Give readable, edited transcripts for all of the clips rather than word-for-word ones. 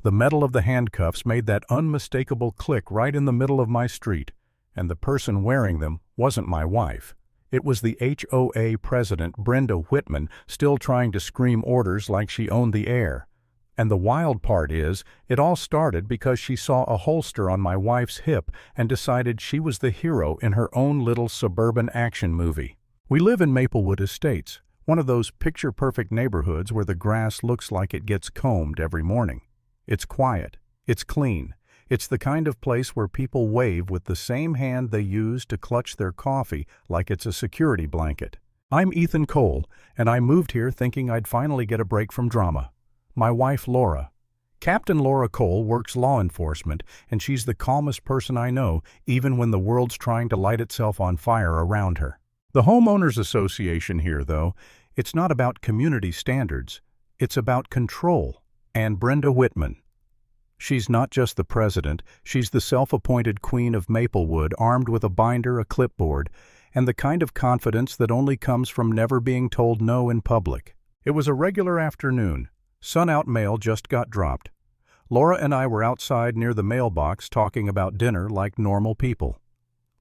The metal of the handcuffs made that unmistakable click right in the middle of my street, and the person wearing them wasn't my wife. It was the HOA president, Brenda Whitman, still trying to scream orders like she owned the air. And the wild part is, it all started because she saw a holster on my wife's hip and decided she was the hero in her own little suburban action movie. We live in Maplewood Estates, one of those picture-perfect neighborhoods where the grass looks like it gets combed every morning. It's quiet. It's clean. It's the kind of place where people wave with the same hand they use to clutch their coffee like it's a security blanket. I'm Ethan Cole, and I moved here thinking I'd finally get a break from drama. My wife, Laura. Captain Laura Cole works law enforcement, and she's the calmest person I know, even when the world's trying to light itself on fire around her. The Homeowners Association here, though, it's not about community standards. It's about control. And Brenda Whitman. She's not just the president, she's the self-appointed queen of Maplewood, armed with a binder, a clipboard, and the kind of confidence that only comes from never being told no in public. It was a regular afternoon. Sun-out mail just got dropped. Laura and I were outside near the mailbox talking about dinner like normal people.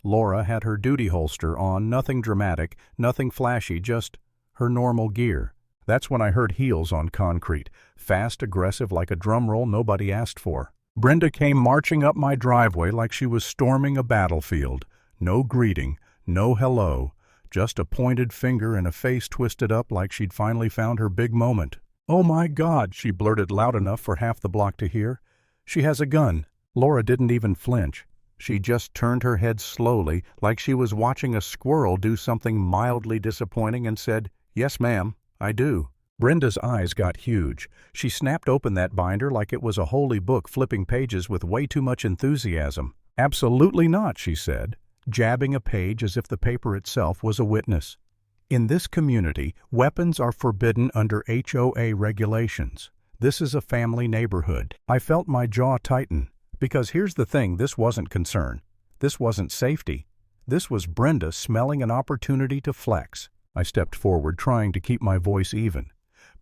Laura had her duty holster on, nothing dramatic, nothing flashy, just her normal gear. That's when I heard heels on concrete, fast, aggressive like a drum roll nobody asked for. Brenda came marching up my driveway like she was storming a battlefield. No greeting, no hello, just a pointed finger and a face twisted up like she'd finally found her big moment. "Oh my God," she blurted loud enough for half the block to hear. "She has a gun." Laura didn't even flinch. She just turned her head slowly, like she was watching a squirrel do something mildly disappointing, and said, "Yes, ma'am, I do." Brenda's eyes got huge. She snapped open that binder like it was a holy book, flipping pages with way too much enthusiasm. "Absolutely not," she said, jabbing a page as if the paper itself was a witness. "In this community, weapons are forbidden under HOA regulations. This is a family neighborhood." I felt my jaw tighten, because here's the thing, this wasn't concern. This wasn't safety. This was Brenda smelling an opportunity to flex. I stepped forward, trying to keep my voice even.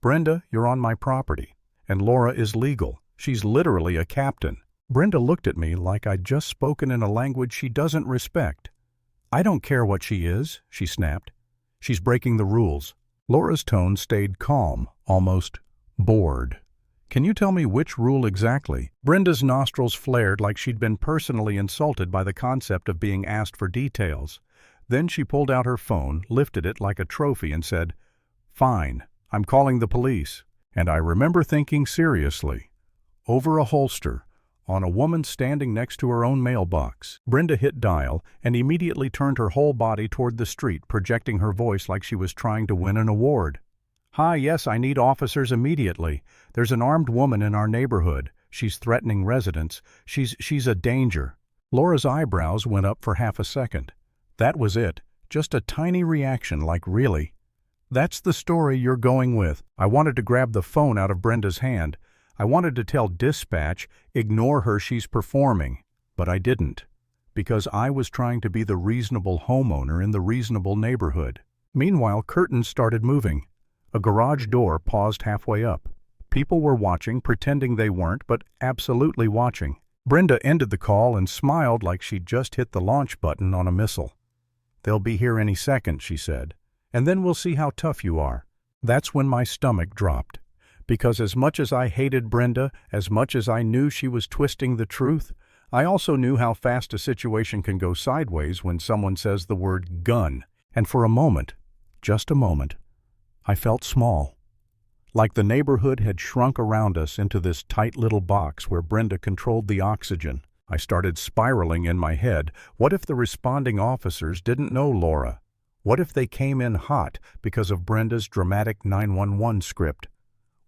"Brenda, you're on my property. And Laura is legal. She's literally a captain." Brenda looked at me like I'd just spoken in a language she doesn't respect. "I don't care what she is," she snapped. "She's breaking the rules." Laura's tone stayed calm, almost bored. "Can you tell me which rule exactly?" Brenda's nostrils flared like she'd been personally insulted by the concept of being asked for details. Then she pulled out her phone, lifted it like a trophy, and said, "Fine, I'm calling the police." And I remember thinking seriously. Over a holster, on a woman standing next to her own mailbox. Brenda hit dial and immediately turned her whole body toward the street, projecting her voice like she was trying to win an award. "Hi, yes, I need officers immediately. There's an armed woman in our neighborhood. She's threatening residents. She's a danger." Laura's eyebrows went up for half a second. That was it. Just a tiny reaction like, "Really? That's the story you're going with?" I wanted to grab the phone out of Brenda's hand. I wanted to tell dispatch, "Ignore her, she's performing." But I didn't, because I was trying to be the reasonable homeowner in the reasonable neighborhood. Meanwhile, curtains started moving. A garage door paused halfway up. People were watching, pretending they weren't, but absolutely watching. Brenda ended the call and smiled like she'd just hit the launch button on a missile. "They'll be here any second," she said, "and then we'll see how tough you are." That's when my stomach dropped. Because as much as I hated Brenda, as much as I knew she was twisting the truth, I also knew how fast a situation can go sideways when someone says the word gun. And for a moment, just a moment, I felt small. Like the neighborhood had shrunk around us into this tight little box where Brenda controlled the oxygen. I started spiraling in my head. What if the responding officers didn't know Laura? What if they came in hot because of Brenda's dramatic 911 script?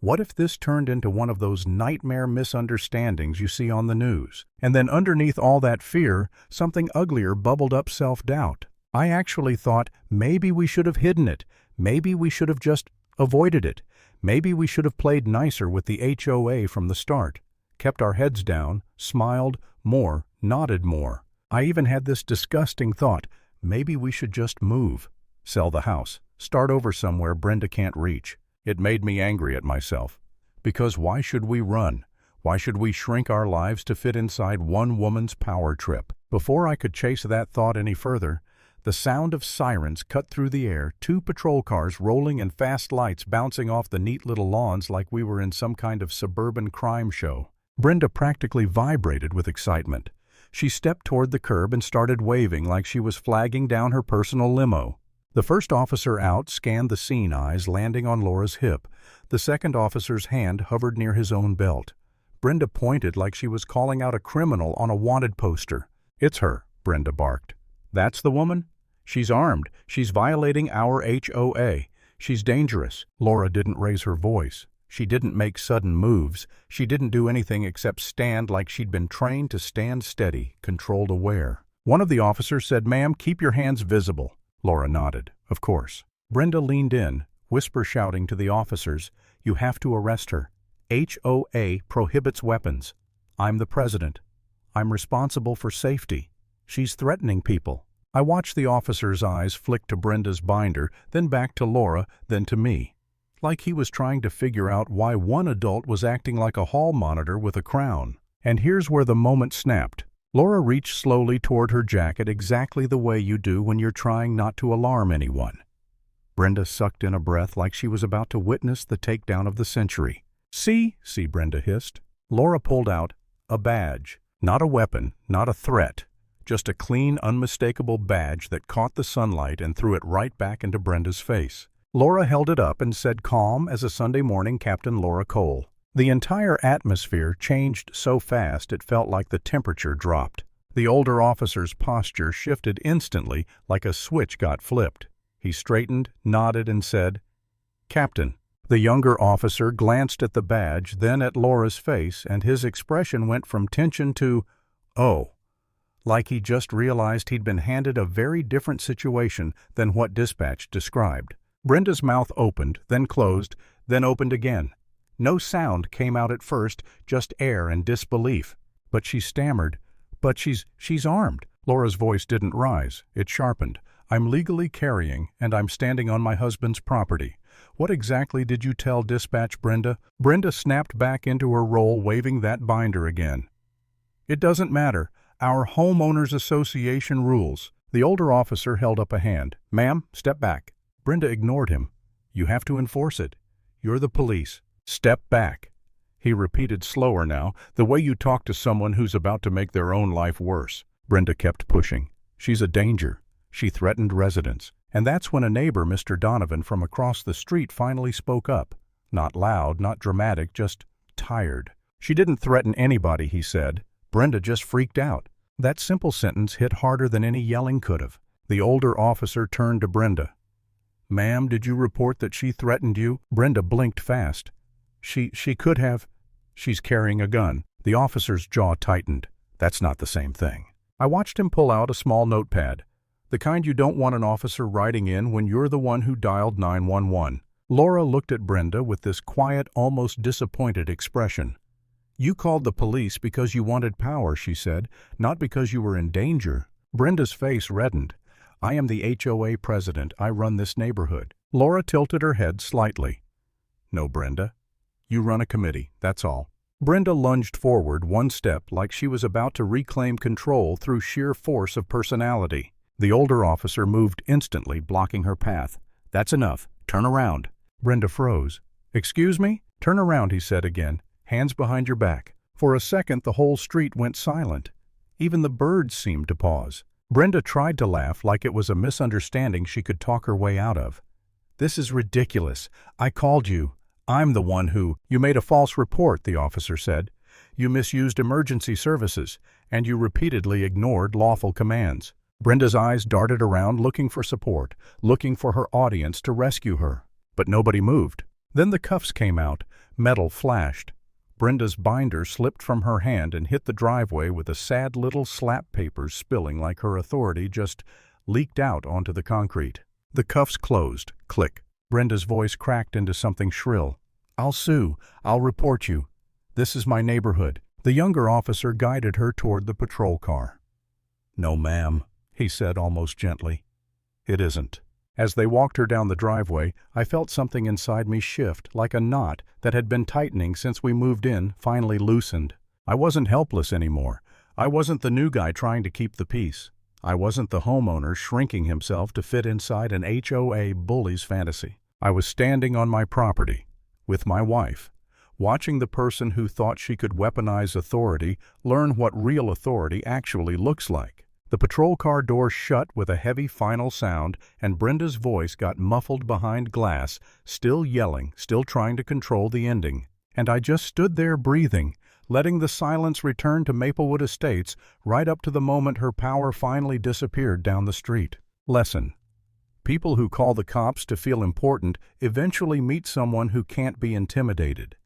What if this turned into one of those nightmare misunderstandings you see on the news? And then underneath all that fear, something uglier bubbled up: self-doubt. I actually thought maybe we should have hidden it. Maybe we should have just avoided it. Maybe we should have played nicer with the HOA from the start. Kept our heads down, smiled more, nodded more. I even had this disgusting thought, maybe we should just move. Sell the house. Start over somewhere Brenda can't reach. It made me angry at myself. Because why should we run? Why should we shrink our lives to fit inside one woman's power trip? Before I could chase that thought any further, the sound of sirens cut through the air, 2 patrol cars rolling and fast lights bouncing off the neat little lawns like we were in some kind of suburban crime show. Brenda practically vibrated with excitement. She stepped toward the curb and started waving like she was flagging down her personal limo. The first officer out scanned the scene, eyes landing on Laura's hip. The second officer's hand hovered near his own belt. Brenda pointed like she was calling out a criminal on a wanted poster. "It's her," Brenda barked. "That's the woman? She's armed. She's violating our HOA. She's dangerous." Laura didn't raise her voice. She didn't make sudden moves. She didn't do anything except stand like she'd been trained to stand steady, controlled aware. One of the officers said, "Ma'am, keep your hands visible." Laura nodded. "Of course." Brenda leaned in, whisper shouting to the officers, "You have to arrest her. HOA prohibits weapons. I'm the president. I'm responsible for safety. She's threatening people." I watched the officer's eyes flick to Brenda's binder, then back to Laura, then to me. Like he was trying to figure out why one adult was acting like a hall monitor with a crown. And here's where the moment snapped. Laura reached slowly toward her jacket exactly the way you do when you're trying not to alarm anyone. Brenda sucked in a breath like she was about to witness the takedown of the century. See, Brenda hissed. Laura pulled out a badge. Not a weapon, not a threat. Just a clean, unmistakable badge that caught the sunlight and threw it right back into Brenda's face. Laura held it up and said, calm as a Sunday morning Captain Laura Cole. The entire atmosphere changed so fast it felt like the temperature dropped. The older officer's posture shifted instantly like a switch got flipped. He straightened, nodded, and said, "Captain." The younger officer glanced at the badge, then at Laura's face, and his expression went from tension to, "Oh," like he just realized he'd been handed a very different situation than what dispatch described. Brenda's mouth opened, then closed, then opened again. No sound came out at first, just air and disbelief. But she stammered, "But she's armed." Laura's voice didn't rise, it sharpened. "I'm legally carrying, and I'm standing on my husband's property. What exactly did you tell dispatch, Brenda?" Brenda snapped back into her role, waving that binder again. "It doesn't matter. Our homeowners association rules." The older officer held up a hand. "Ma'am, step back." Brenda ignored him. "You have to enforce it. You're the police. Step back." He repeated slower now, "The way you talk to someone who's about to make their own life worse." Brenda kept pushing. "She's a danger. She threatened residents." And that's when a neighbor, Mr. Donovan, from across the street finally spoke up. Not loud, not dramatic, just tired. "She didn't threaten anybody," he said. Brenda just freaked out. That simple sentence hit harder than any yelling could have. The older officer turned to Brenda. "Ma'am, did you report that she threatened you?" Brenda blinked fast. She could have. She's carrying a gun." The officer's jaw tightened. "That's not the same thing." I watched him pull out a small notepad. The kind you don't want an officer writing in when you're the one who dialed 911. Laura looked at Brenda with this quiet, almost disappointed expression. "You called the police because you wanted power," she said, "not because you were in danger." Brenda's face reddened. "I am the HOA president. I run this neighborhood." Laura tilted her head slightly. "No, Brenda. You run a committee, that's all." Brenda lunged forward one step like she was about to reclaim control through sheer force of personality. The older officer moved instantly, blocking her path. "That's enough. Turn around." Brenda froze. "Excuse me?" "Turn around," he said again. "Hands behind your back." For a second the whole street went silent. Even the birds seemed to pause. Brenda tried to laugh like it was a misunderstanding she could talk her way out of. "This is ridiculous. I called you. I'm the one who—" "You made a false report," the officer said. "You misused emergency services, and you repeatedly ignored lawful commands." Brenda's eyes darted around looking for support, looking for her audience to rescue her. But nobody moved. Then the cuffs came out. Metal flashed. Brenda's binder slipped from her hand and hit the driveway with a sad little slap papers spilling like her authority just leaked out onto the concrete. The cuffs closed. Click. Brenda's voice cracked into something shrill. "I'll sue. I'll report you. This is my neighborhood." The younger officer guided her toward the patrol car. "No, ma'am," he said almost gently. "It isn't." As they walked her down the driveway, I felt something inside me shift, like a knot that had been tightening since we moved in finally loosened. I wasn't helpless anymore. I wasn't the new guy trying to keep the peace. I wasn't the homeowner shrinking himself to fit inside an HOA bully's fantasy. I was standing on my property, with my wife, watching the person who thought she could weaponize authority learn what real authority actually looks like. The patrol car door shut with a heavy final sound, and Brenda's voice got muffled behind glass, still yelling, still trying to control the ending. And I just stood there breathing, letting the silence return to Maplewood Estates right up to the moment her power finally disappeared down the street. Lesson: people who call the cops to feel important eventually meet someone who can't be intimidated.